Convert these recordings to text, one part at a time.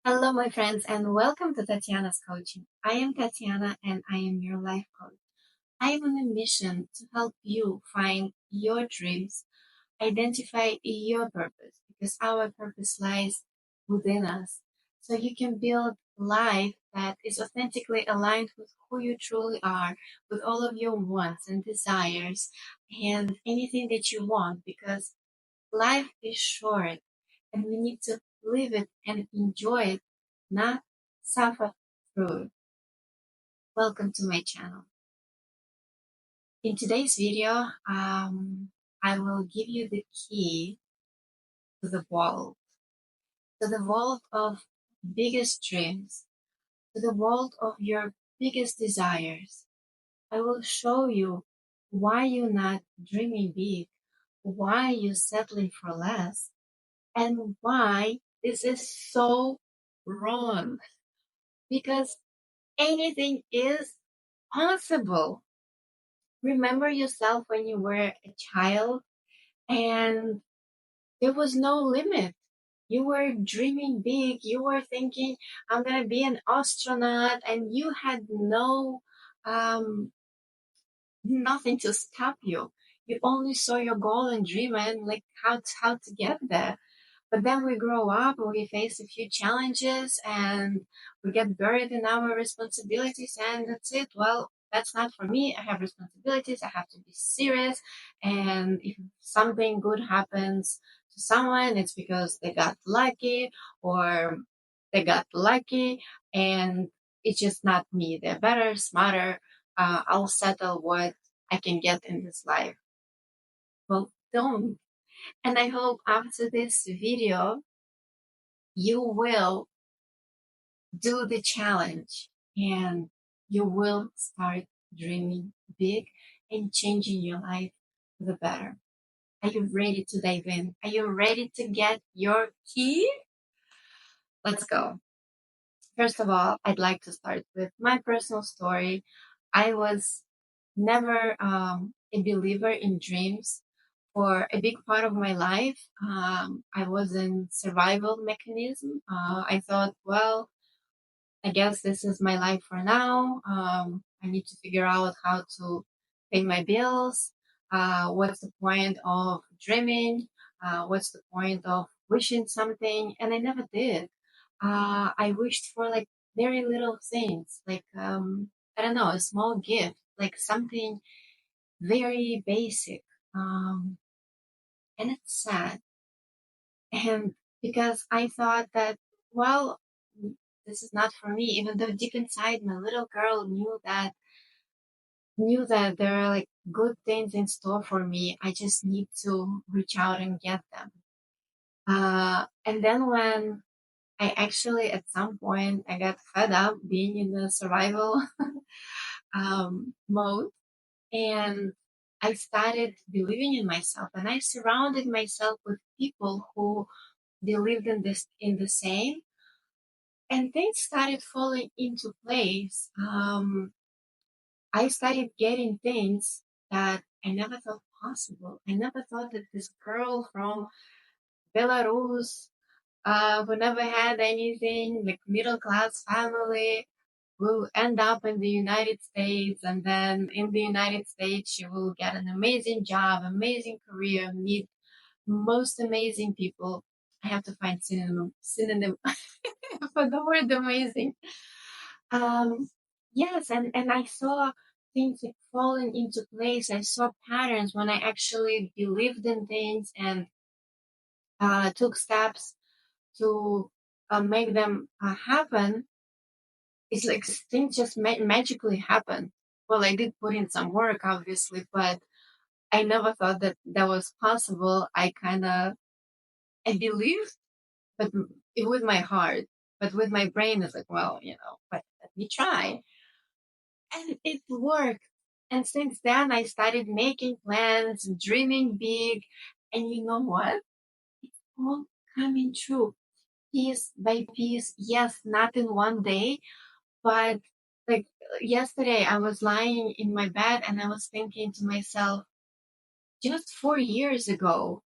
Hello, my friends, and welcome to Tatiana's Coaching. I am Tatiana, and I am your life coach. I am on a mission to help you find your dreams, identify your purpose, because our purpose lies within us. So you can build life that is authentically aligned with who you truly are, with all of your wants and desires, and anything that you want, because life is short and we need to live it and enjoy it, not suffer through it. Welcome to my channel. In today's video, I will give you the key to the vault of biggest dreams, to the vault of your biggest desires. I will show you why you're not dreaming big, why you're settling for less, and why this is so wrong. Because anything is possible. Remember yourself when you were a child and there was no limit. You were dreaming big. You were thinking, I'm going to be an astronaut, and you had um, nothing to stop you. You only saw your goal and dream and like how to get there. But then we grow up, we face a few challenges, and we get buried in our responsibilities, and that's it. Well, that's not for me. I have responsibilities. I have to be serious. And if something good happens to someone, it's because they got lucky or they got lucky, and it's just not me. They're better, smarter. I'll settle what I can get in this life. Well, don't. And I hope after this video, you will do the challenge and you will start dreaming big and changing your life for the better. Are you ready to dive in? Are you ready to get your key? Let's go. First of all, I'd like to start with my personal story. I was never a believer in dreams for a big part of my life. I was in survival mechanism. I thought, well, I guess this is my life for now. I need to figure out how to pay my bills. What's the point of dreaming? What's the point of wishing something? And I never did. I wished for like very little things, like, I don't know, a small gift, like something very basic. Um, and it's sad. And because I thought that, well, this is not for me, even though deep inside my little girl knew that there are like good things in store for me. I just need to reach out and get them. And then when I actually at some point I got fed up being in the survival mode, and I started believing in myself, and I surrounded myself with people who believed in the same, and things started falling into place. I started getting things that I never thought possible. I never thought that this girl from Belarus, who never had anything, like middle class family, will end up in the United States, and then in the United States she will get an amazing job, amazing career, meet most amazing people. I have to find synonym for the word amazing. Um, yes, and I saw things like falling into place. I saw patterns when I actually believed in things and took steps to make them happen. It's like things just magically happen. Well, I did put in some work, obviously, but I never thought that that was possible. I believed, but with my heart, but with my brain, it's like, well, but let me try. And it worked. And since then, I started making plans, dreaming big. And you know what? All coming true piece by piece. Yes, not in one day, but like yesterday, I was lying in my bed and I was thinking to myself, just 4 years ago,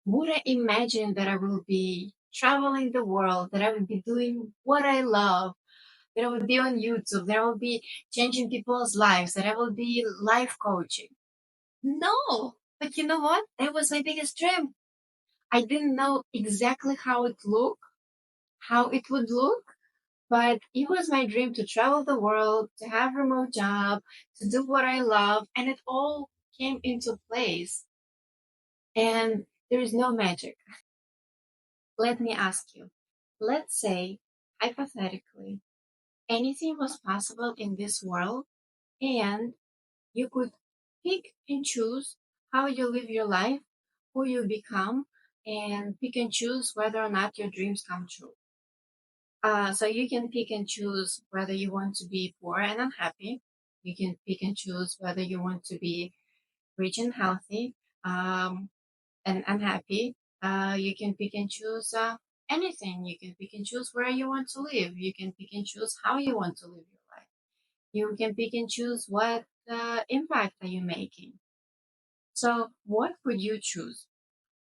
would I imagine that I will be traveling the world, that I would be doing what I love, that I would be on YouTube, that I would be changing people's lives, that I would be life coaching. No, but you know what? That was my biggest dream. I didn't know exactly how it would look, but it was my dream to travel the world, to have a remote job, to do what I love, and it all came into place. And there is no magic. Let me ask you. Let's say, hypothetically, anything was possible in this world, and you could pick and choose how you live your life, who you become, and pick and choose whether or not your dreams come true. So you can pick and choose whether you want to be poor and unhappy. You can pick and choose whether you want to be rich and healthy, and unhappy. You can pick and choose anything. You can pick and choose where you want to live. You can pick and choose how you want to live your life. You can pick and choose what impact are you making. So what would you choose?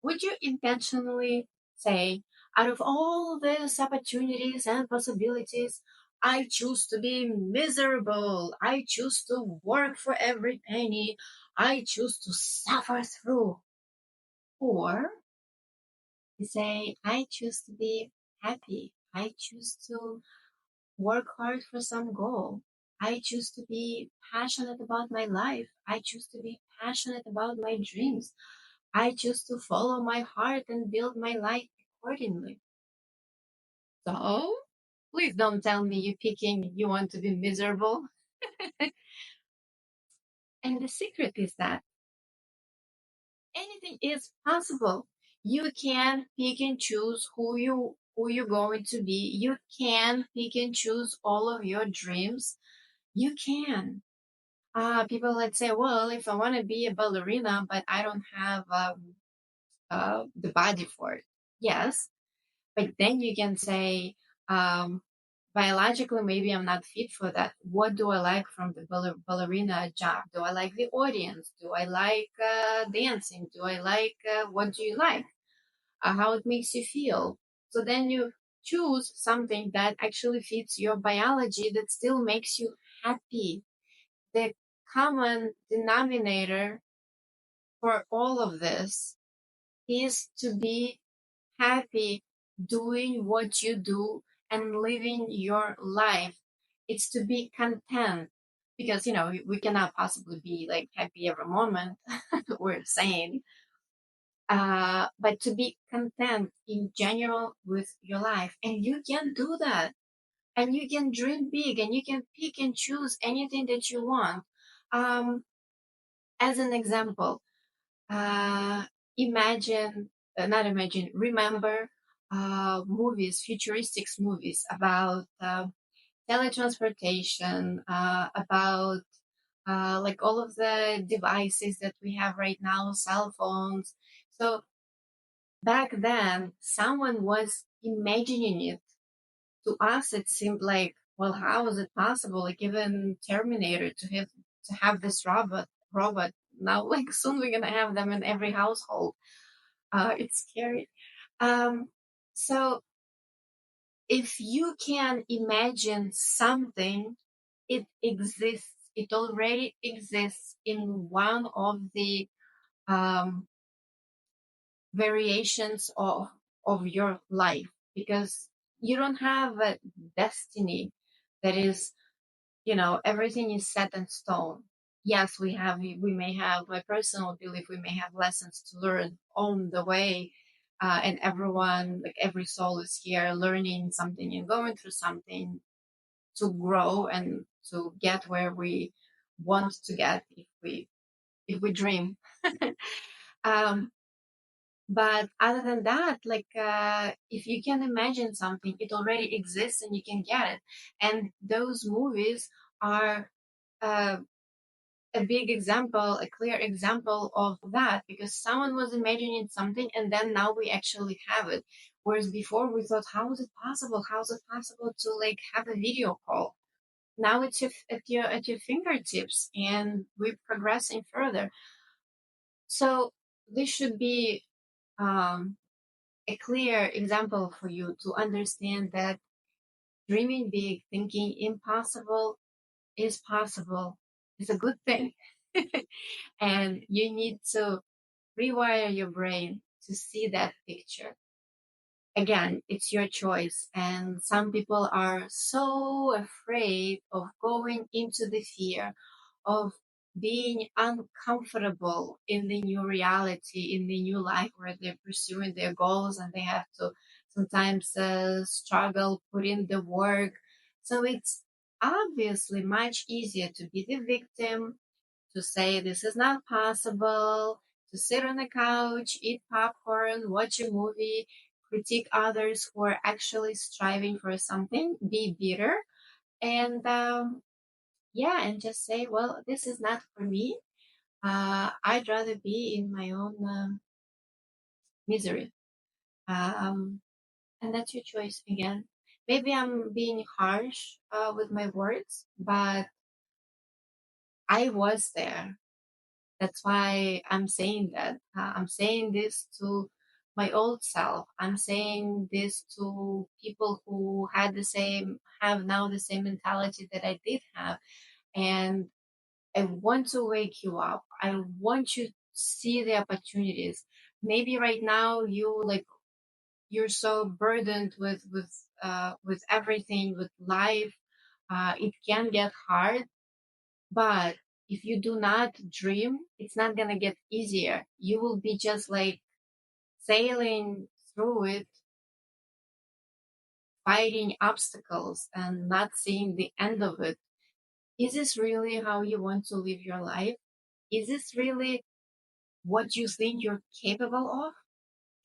Would you intentionally say, out of all these opportunities and possibilities, I choose to be miserable. I choose to work for every penny. I choose to suffer through. Or you say, I choose to be happy. I choose to work hard for some goal. I choose to be passionate about my life. I choose to be passionate about my dreams. I choose to follow my heart and build my life accordingly. So, please don't tell me you're picking you want to be miserable. And the secret is that anything is possible. You can pick and choose who you're going to be. You can pick and choose all of your dreams. You can. People that say, well, if I want to be a ballerina, but I don't have the body for it. Yes, but then you can say, um, biologically, maybe I'm not fit for that. What do I like from the ballerina job? Do I like the audience? Do I like dancing? Do I like, what do you like? How it makes you feel? So then you choose something that actually fits your biology that still makes you happy. The common denominator for all of this is to be happy doing what you do and living your life. It's to be content because, we cannot possibly be like happy every moment. We're saying, but to be content in general with your life. And you can do that. And you can dream big and you can pick and choose anything that you want. Um, as an example, uh, imagine, not imagine, remember movies, futuristic movies about teletransportation, about like all of the devices that we have right now, cell phones. So back then, someone was imagining it. To us, it seemed like, well, how is it possible? Like even Terminator to have this robot. Now, like soon we're gonna have them in every household. It's scary. So if you can imagine something, it exists. It already exists in one of the um, variations of your life, because you don't have a destiny that is, everything is set in stone. Yes, we may have, my personal belief, we may have lessons to learn on the way. And everyone, like every soul is here learning something and going through something to grow and to get where we want to get if we dream. um, but other than that, like if you can imagine something, it already exists and you can get it. And those movies are uh, a big example, a clear example of that, because someone was imagining something and then now we actually have it. Whereas before we thought, how is it possible? How is it possible to like have a video call? Now it's at your fingertips, and we're progressing further. So this should be um, a clear example for you to understand that dreaming big, thinking impossible is possible, is a good thing. And you need to rewire your brain to see that picture. Again, it's your choice. And some people are so afraid of going into the fear of being uncomfortable in the new reality, in the new life where they're pursuing their goals and they have to sometimes struggle, put in the work. So it's obviously much easier to be the victim, to say this is not possible, to sit on the couch, eat popcorn, watch a movie, critique others who are actually striving for something, be bitter, and yeah, and just say, well, this is not for me. I'd rather be in my own misery. Um, and that's your choice again. Maybe I'm being harsh with my words, but I was there. That's why I'm saying that. I'm saying this to my old self. I'm saying this to people who have now the same mentality that I did have. And I want to wake you up. I want you to see the opportunities. Maybe right now you're so burdened with everything, with life. It can get hard, but if you do not dream, it's not gonna get easier. You will be just like sailing through it, fighting obstacles and not seeing the end of it. Is this really how you want to live your life? Is this really what you think you're capable of?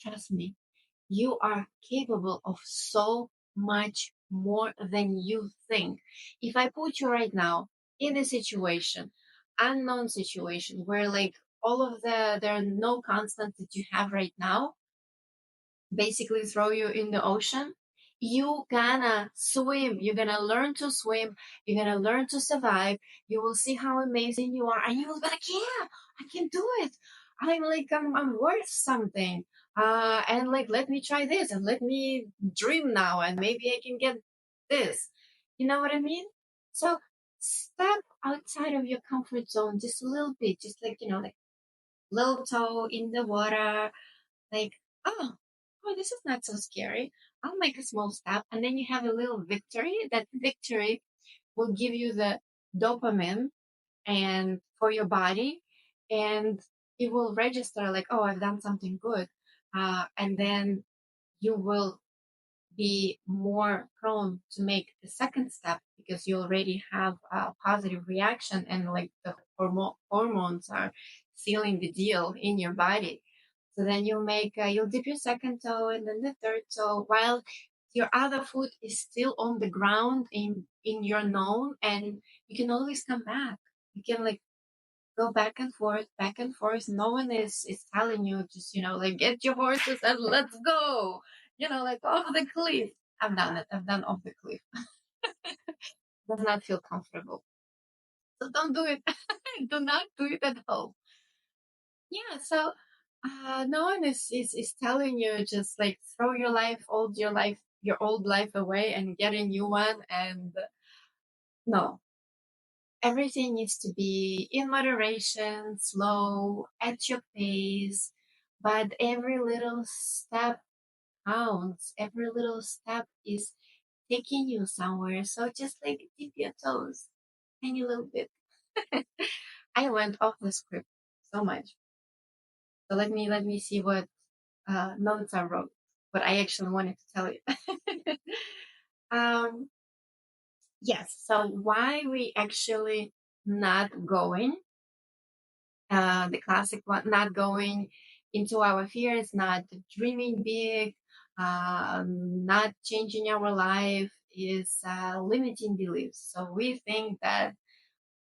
Trust me, you are capable of so much more than you think. If I put you right now in a situation, unknown situation, where like all of there are no constants that you have right now, basically throw you in the ocean, you gonna swim. You're gonna learn to swim. You're gonna learn to survive. You will see how amazing you are, and you will be like, "Yeah, I can do it. I'm worth something." And like, let me try this, and let me dream now, and maybe I can get this. You know what I mean? So step outside of your comfort zone just a little bit, just like like little toe in the water, like, oh, oh, this is not so scary. I'll make a small step. And then you have a little victory. That victory will give you the dopamine and for your body. And it will register like, oh, I've done something good. And then you will be more prone to make the second step because you already have a positive reaction and like the hormones are sealing the deal in your body. So then you'll dip your second toe and then the third toe while your other foot is still on the ground in your known, and you can always come back. You can like go back and forth, back and forth. No one is telling you just like get your horses and let's go. Like off the cliff. I've done it. I've done off the cliff. Does not feel comfortable. So don't do it. Do not do it at home. Yeah. So no one is telling you just like throw your old life away and get a new one. And no, everything needs to be in moderation, slow, at your pace, but every little step counts. Every little step is taking you somewhere. So just like dip your toes, tiny little bit. I went off the script so much. So let me see what notes I wrote. What I actually wanted to tell you. um, yes. So why we actually not going? The classic one, not going into our fears, not dreaming big, not changing our life is limiting beliefs. So we think that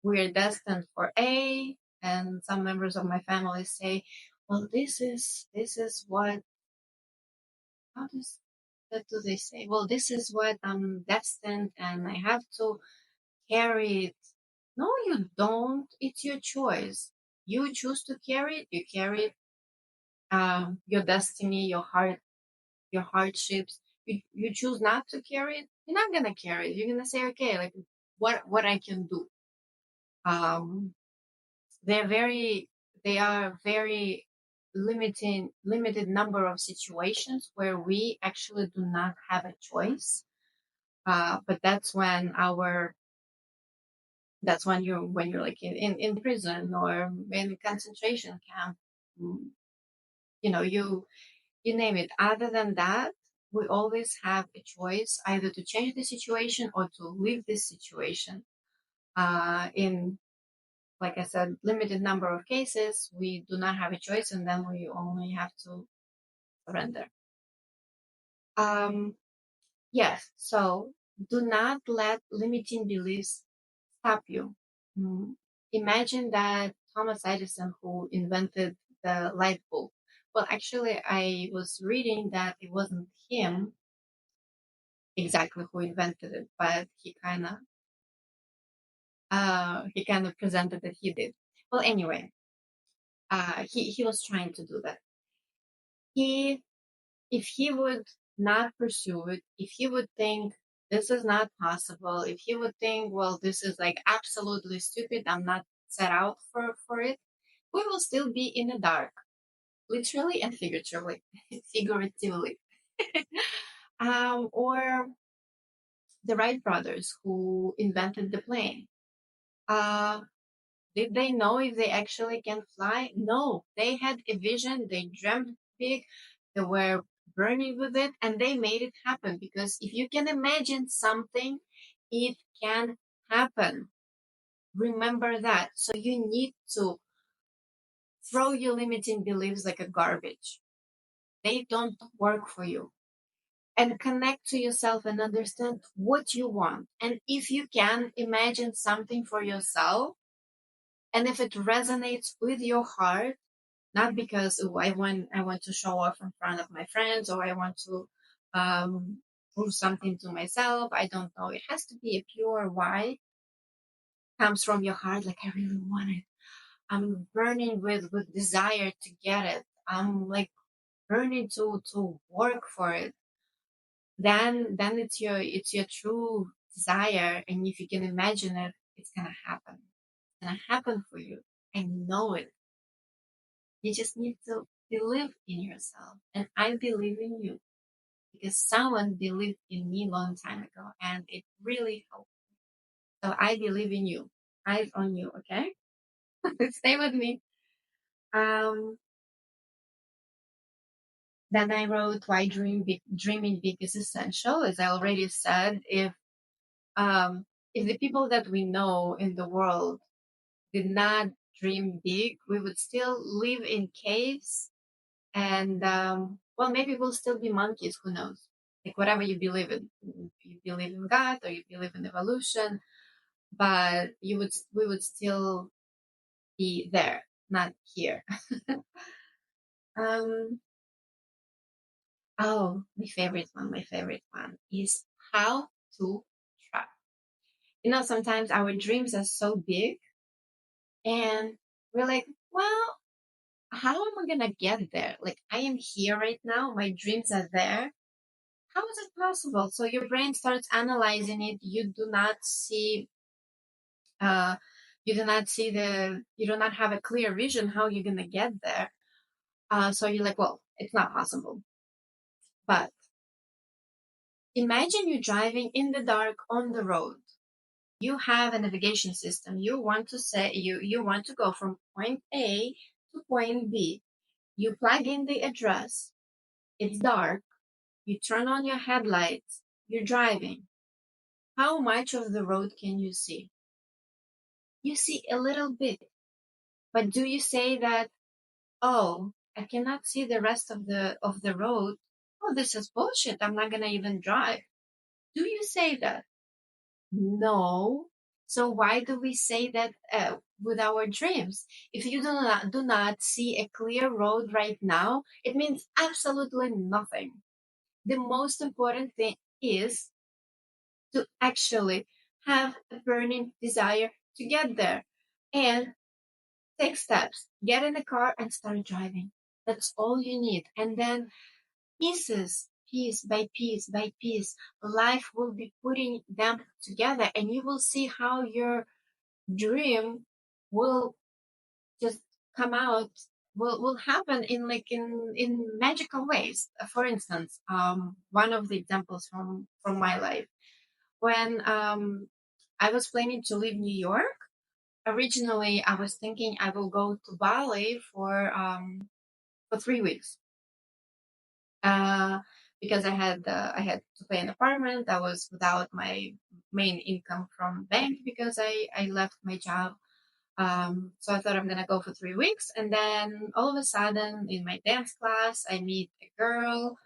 we're destined for A, and some members of my family say, "Well, this is what." How does that do they say? Well, this is what I'm destined, and I have to carry it. No, you don't. It's your choice. You choose to carry it. You carry it, your destiny, your heart. your hardships, you choose not to carry it, you're not gonna carry it. You're gonna say, okay, like what I can do. Um, they're very they are very limited number of situations where we actually do not have a choice. But that's when you're like in prison or in concentration camp. mm, you know, you name it. Other than that, we always have a choice either to change the situation or to leave this situation. In, like I said, limited number of cases, we do not have a choice, and then we only have to surrender. Um, yes, so do not let limiting beliefs stop you. Mm, Imagine that Thomas Edison, who invented the light bulb. Well, actually, I was reading that it wasn't him exactly who invented it, but he kind of presented that he did. Well, anyway, he was trying to do that. He If he would not pursue it, if he would think this is not possible, if he would think, well, this is like absolutely stupid, I'm not set out for it, we will still be in the dark, literally and figuratively. figuratively. Or the Wright brothers who invented the plane. Uh, did they know if they actually can fly? No, they had a vision, they dreamt big, they were burning with it, and they made it happen. Because if you can imagine something, it can happen. Remember that. So you need to throw your limiting beliefs like a garbage. They don't work for you. And connect to yourself and understand what you want. And if you can imagine something for yourself, and if it resonates with your heart, not because I want to show off in front of my friends, or I want to prove something to myself. I don't know. It has to be a pure why, comes from your heart. Like, I really want it. I'm burning with desire to get it. I'm like burning to work for it. Then it's your true desire, and if you can imagine it, it's gonna happen. It's gonna happen for you. I know it. You just need to believe in yourself. And I believe in you because someone believed in me a long time ago, and it really helped. So I believe in you. Eyes on you, okay? Stay with me. Um, then I wrote why dreaming big is essential. As I already said, um, if the people that we know in the world did not dream big, we would still live in caves. And well, maybe we'll still be monkeys. Who knows? Like, whatever you believe in, you believe in God or you believe in evolution, but we would still be there, not here. um, oh, my favorite one is how to try. Sometimes our dreams are so big, and we're like, well, how am I gonna get there? Like, I am here right now. My dreams are there. How is it possible? So your brain starts analyzing it. Uh, you do not have a clear vision how you're gonna get there. So you're like, well, it's not possible. But imagine you driving in the dark on the road. You have a navigation system. You want to go from point A to point B. You plug in the address. It's dark. You turn on your headlights. You're driving. How much of the road can you see? You see a little bit. But do you say that, oh, I cannot see the rest of the road? Oh, this is bullshit. I'm not gonna even drive. Do you say that? No. So why do we say that with our dreams? If you do not see a clear road right now, it means absolutely nothing. The most important thing is to actually have a burning desire to get there. And take steps. Get in the car and start driving. That's all you need. And then piece by piece by piece, life will be putting them together, and you will see how your dream will just come out, will happen in like in magical ways. For instance, one of the examples from my life, when I was planning to leave New York. Originally, I was thinking I will go to Bali for 3 weeks, uh, because I had to pay an apartment. I was without my main income from bank because I left my job. So I thought I'm gonna go for 3 weeks, and then all of a sudden, in my dance class, I meet a girl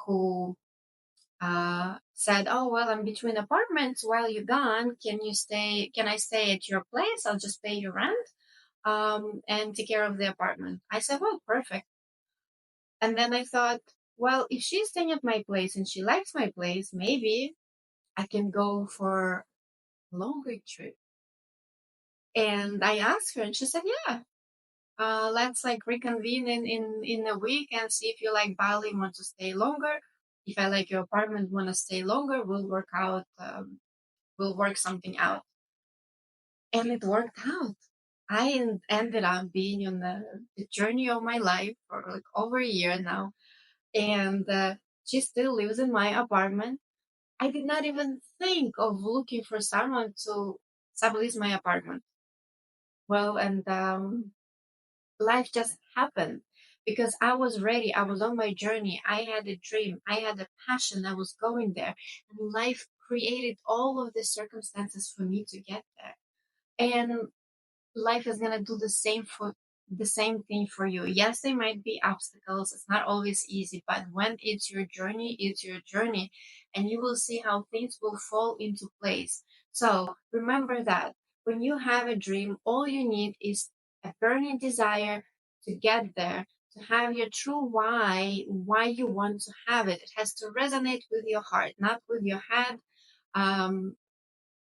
who said, "Oh well, I'm between apartments while you're gone. Can you stay? Can I stay at your place? I'll just pay you rent, and take care of the apartment." I said, "Well, perfect." And then I thought, well, if she's staying at my place and she likes my place, maybe I can go for a longer trip. And I asked her, and she said, "Yeah, let's like reconvene in a week and see if you like Bali, want to stay longer. If I like your apartment, want to stay longer, we'll work out, we'll work something out." And it worked out. Ended up being on the journey of my life for like over a year now, and she still lives in my apartment. I did not even think of looking for someone to sublease my apartment. Well, and life just happened because I was ready. I was on my journey. I had a dream. I had a passion. I was going there. And life created all of the circumstances for me to get there. And life is gonna do the same thing for you. Yes, there might be obstacles. It's not always easy, but when it's your journey, and you will see how things will fall into place. So remember that when you have a dream, all you need is a burning desire to get there, to have your true why you want to have it. It has to resonate with your heart, not with your head. Um,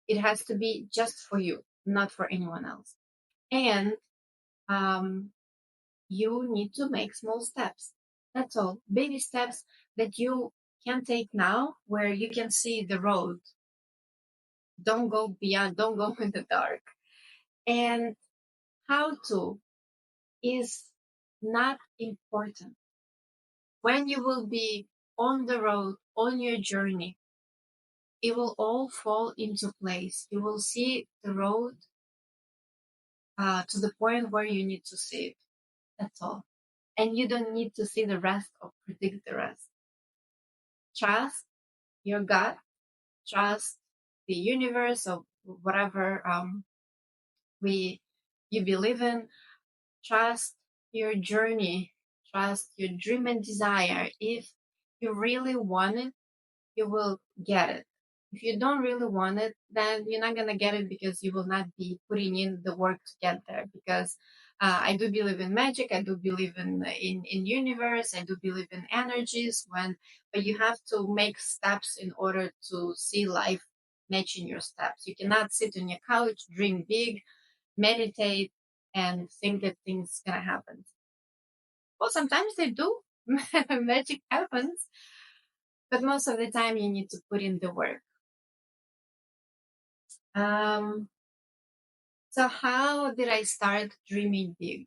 it has to be just for you, not for anyone else. And um, you need to make small steps. That's all. Baby steps that you can take now where you can see the road. Don't go beyond, don't go in the dark. And how to is not important. When you will be on the road, on your journey, it will all fall into place. You will see the road to the point where you need to see it. That's all. And you don't need to see the rest or predict the rest. Trust your gut, trust the universe or whatever we you believe in, trust your journey, trust your dream and desire. If you really want it, you will get it. If you don't really want it, then you're not gonna get it because you will not be putting in the work to get there. Because I do believe in magic. I do believe in universe. I do believe in energies. But you have to make steps in order to see life matching your steps. You cannot sit on your couch, dream big, meditate, and think that things gonna happen. Well, sometimes they do. Magic happens, but most of the time you need to put in the work. Um, so how did I start dreaming big?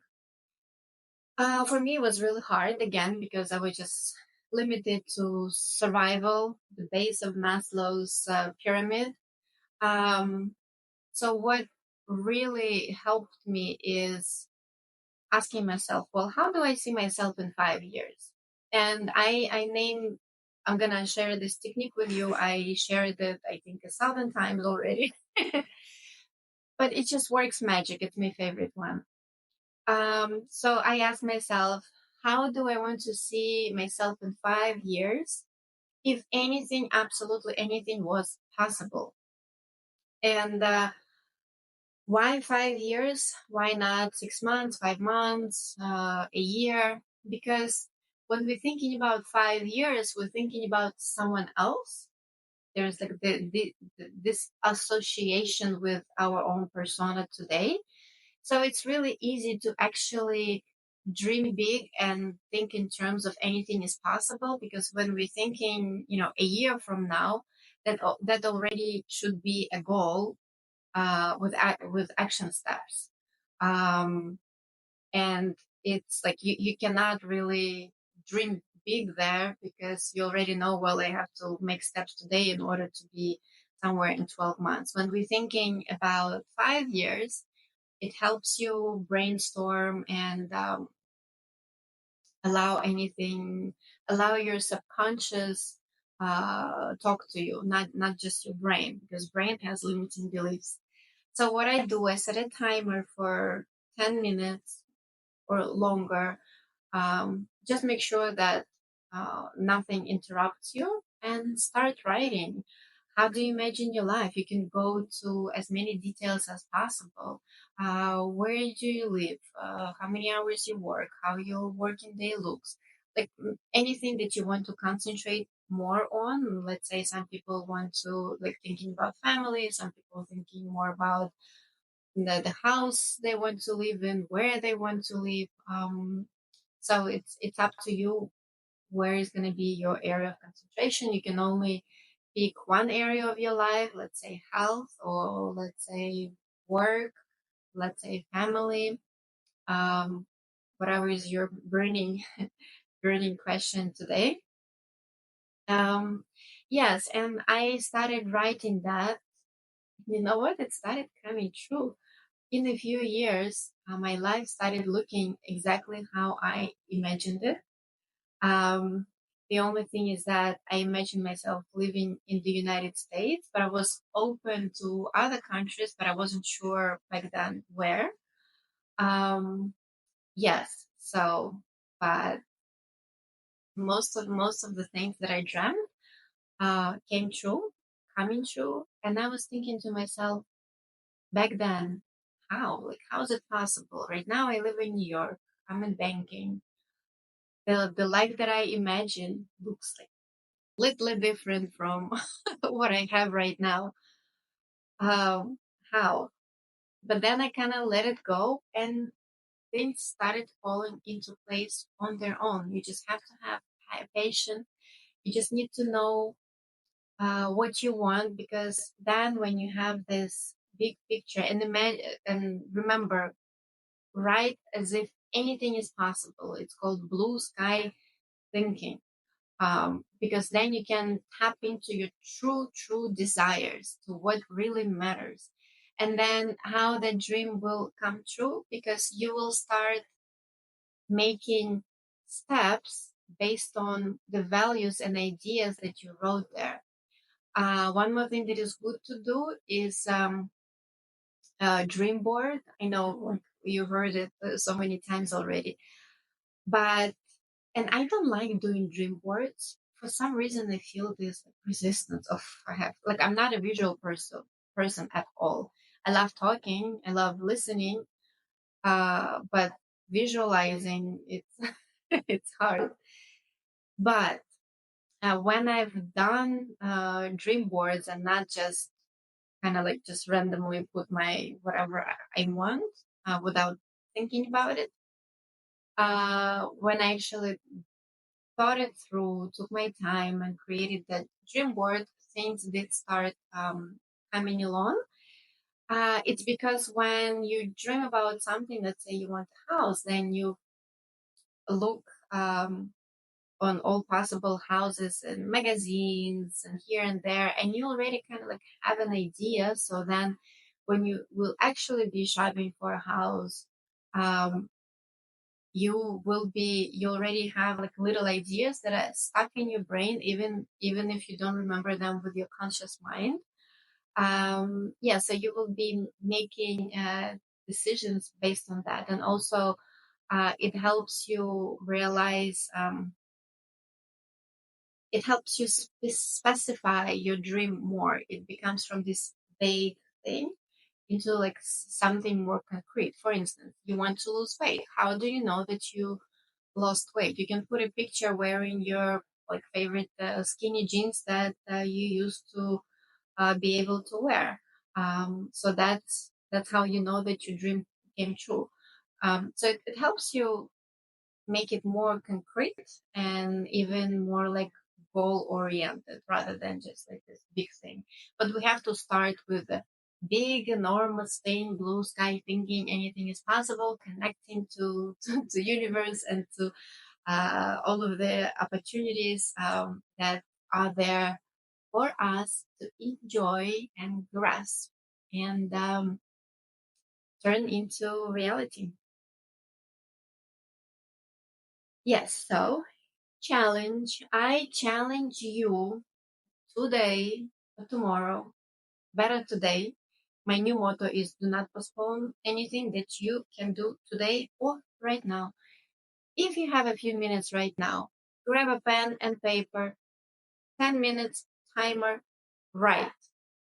For me, it was really hard again because I was just limited to survival, the base of Maslow's pyramid. Um, so what really helped me is asking myself, well, how do I see myself in 5 years? And I'm gonna share this technique with you. I shared it, I think, 1,000 times already. But it just works magic. It's my favorite one. So I asked myself, how do I want to see myself in 5 years? If anything, absolutely anything was possible. And why 5 years? Why not 6 months, 5 months, a year? Because when we're thinking about 5 years, we're thinking about someone else. There's like this association with our own persona today. So it's really easy to actually dream big and think in terms of anything is possible, because when we're thinking, a year from now, that already should be a goal, with action steps. Um, and it's like you cannot really dream big there, because you already know, well, I have to make steps today in order to be somewhere in 12 months. When we're thinking about 5 years, it helps you brainstorm and allow anything, allow your subconscious talk to you, not just your brain, because brain has limiting beliefs. So what I do, I set a timer for 10 minutes or longer. Just make sure that nothing interrupts you, and start writing. How do you imagine your life? You can go to as many details as possible. Where do you live? How many hours you work? How your working day looks? Like, anything that you want to concentrate more on. Let's say some people want to, like, thinking about family. Some people thinking more about the house they want to live in, where they want to live. So it's up to you where is going to be your area of concentration. You can only pick one area of your life, let's say health, or let's say work, let's say family, um, whatever is your burning question today. Um, yes, and I started writing that. You know what? It started coming true. In a few years, my life started looking exactly how I imagined it. Um, the only thing is that I imagined myself living in the United States, but I was open to other countries, but I wasn't sure back then where. Um, yes, so, but most of the things that I dreamt came true, coming true, and I was thinking to myself back then, how is it possible? Right now, I live in New York. I'm in banking. The life that I imagine looks like little different from what I have right now. Um, how? But then I kind of let it go, and things started falling into place on their own. You just have to have patience. You just need to know what you want, because then when you have this big picture and remember, write as if anything is possible. It's called blue sky thinking, because then you can tap into your true desires, to what really matters. And then how the dream will come true, because you will start making steps based on the values and ideas that you wrote there. One more thing that is good to do is dream board. I know, like, you heard it so many times already, but and I don't like doing dream boards. For some reason, I feel this resistance of, I have, like, I'm not a visual person at all. I love talking, I love listening, but visualizing, it's it's hard. But when I've done dream boards, and not just kind of like just randomly put my whatever I want without thinking about it, when I actually thought it through, took my time, and created that dream board, things did start coming along. It's because when you dream about something, let's say you want a house, then you look on all possible houses and magazines and here and there, and you already kind of like have an idea. So then when you will actually be shopping for a house, um, you already have like little ideas that are stuck in your brain, even if you don't remember them with your conscious mind. Yeah, so you will be making decisions based on that. And also it helps you realize, it helps you specify your dream more. It becomes from this vague thing into like something more concrete. For instance, you want to lose weight. How do you know that you lost weight? You can put a picture wearing your like favorite skinny jeans that you used to be able to wear. So that's how you know that your dream came true. So it helps you. make it more concrete and even more like goal oriented rather than just like this big thing. But we have to start with the big, enormous thing, blue sky thinking anything is possible, connecting to universe and to all of the opportunities that are there for us to enjoy and grasp and turn into reality. Yes, so challenge. I challenge you today or tomorrow, better today. My new motto is do not postpone anything that you can do today or right now. If you have a few minutes right now, grab a pen and paper, 10 minutes timer, write.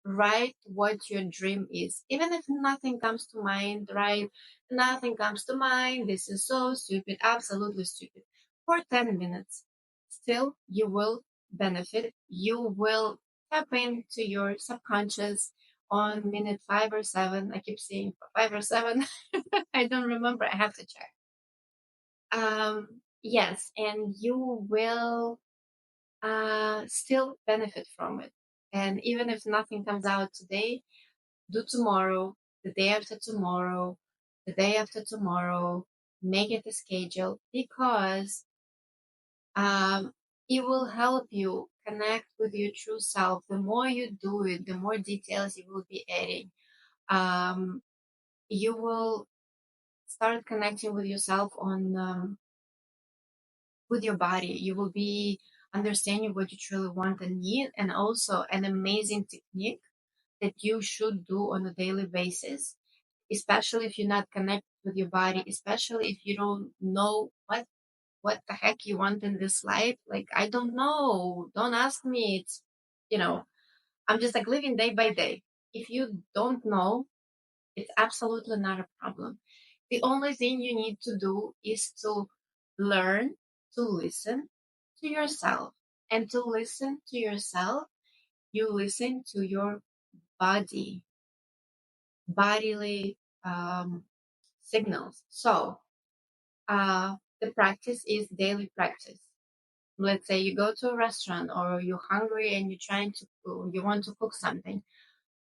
Write what your dream is. Even if nothing comes to mind, right? Nothing comes to mind. This is so stupid, absolutely stupid. For 10 minutes, still you will benefit. You will tap into your subconscious on minute 5 or 7. I keep saying 5 or 7. I don't remember. I have to check. Yes, and you will still benefit from it. And even if nothing comes out today, do tomorrow, the day after tomorrow, the day after tomorrow, make it a schedule because um, it will help you connect with your true self. The more you do it, the more details you will be adding. Um, you will start connecting with yourself on with your body. You will be understanding what you truly want and need, and also an amazing technique that you should do on a daily basis, especially if you're not connected with your body, especially if you don't know what the heck you want in this life. Like, I don't know. Don't ask me. It's, you know, I'm just like living day by day. If you don't know, it's absolutely not a problem. The only thing you need to do is to learn to listen to yourself. And to listen to yourself, you listen to your body, bodily signals. So the practice is daily practice. Let's say you go to a restaurant or you're hungry and you're trying to you want to cook something.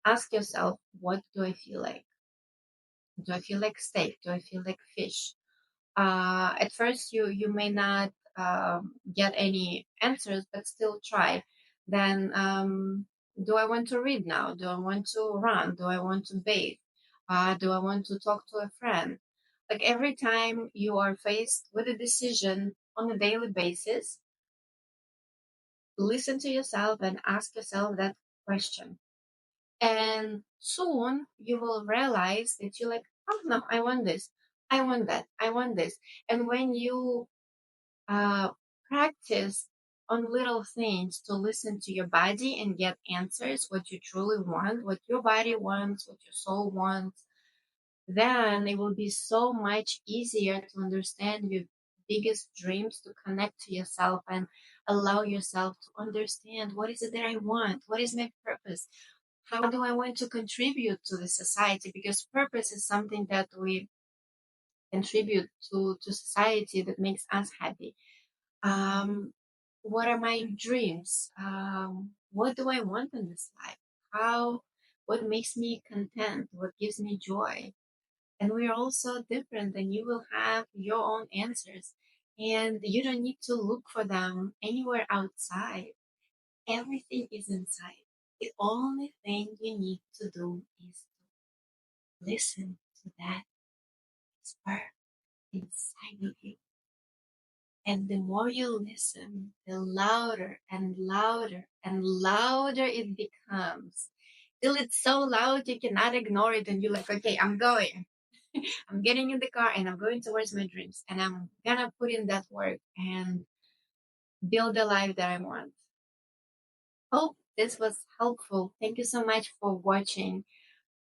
Ask yourself, what do I feel like? Do I feel like steak? Do I feel like fish? At first, you may not get any answers, but still try. Then, do I want to read now? Do I want to run? Do I want to bathe? Do I want to talk to a friend? Like every time you are faced with a decision on a daily basis, listen to yourself and ask yourself that question. And soon you will realize that you're like, oh no, I want this. I want that. I want this. And when you uh, practice on little things to listen to your body and get answers, what you truly want, what your body wants, what your soul wants, then it will be so much easier to understand your biggest dreams, to connect to yourself and allow yourself to understand what is it that I want, what is my purpose, how do I want to contribute to the society, because purpose is something that we contribute to society that makes us happy. um, what are my dreams? What do I want in this life? How, what makes me content? What gives me joy? And we're all so different, and you will have your own answers. And you don't need to look for them anywhere outside. Everything is inside. The only thing you need to do is to listen to that whisper inside of you. And the more you listen, the louder and louder and louder it becomes. Till it's so loud you cannot ignore it, and you're like, okay, I'm going. I'm getting in the car and I'm going towards my dreams, and I'm gonna put in that work and build the life that I want. Hope this was helpful. Thank you so much for watching.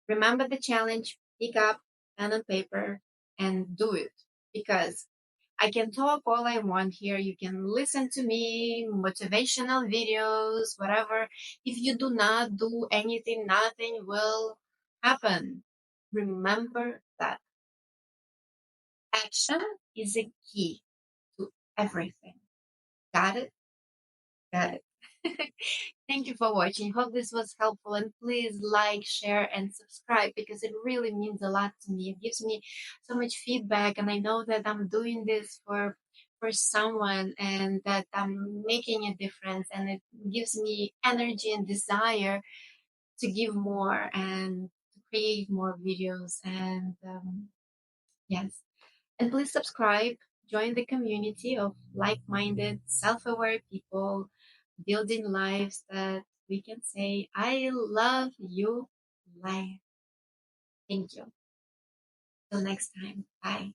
Remember the challenge, pick up pen and paper and do it, because I can talk all I want here. You can listen to me, motivational videos, whatever. If you do not do anything, nothing will happen. Remember that action is a key. everything. Got it? Got it. Thank you for watching. Hope this was helpful, and please like, share, and subscribe because it really means a lot to me. It gives me so much feedback, and I know that I'm doing this for someone and that I'm making a difference, and it gives me energy and desire to give more and to create more videos. And yes, and please subscribe, join the community of like-minded, self-aware people building lives that we can say, I love you life. Thank you. Till next time. Bye.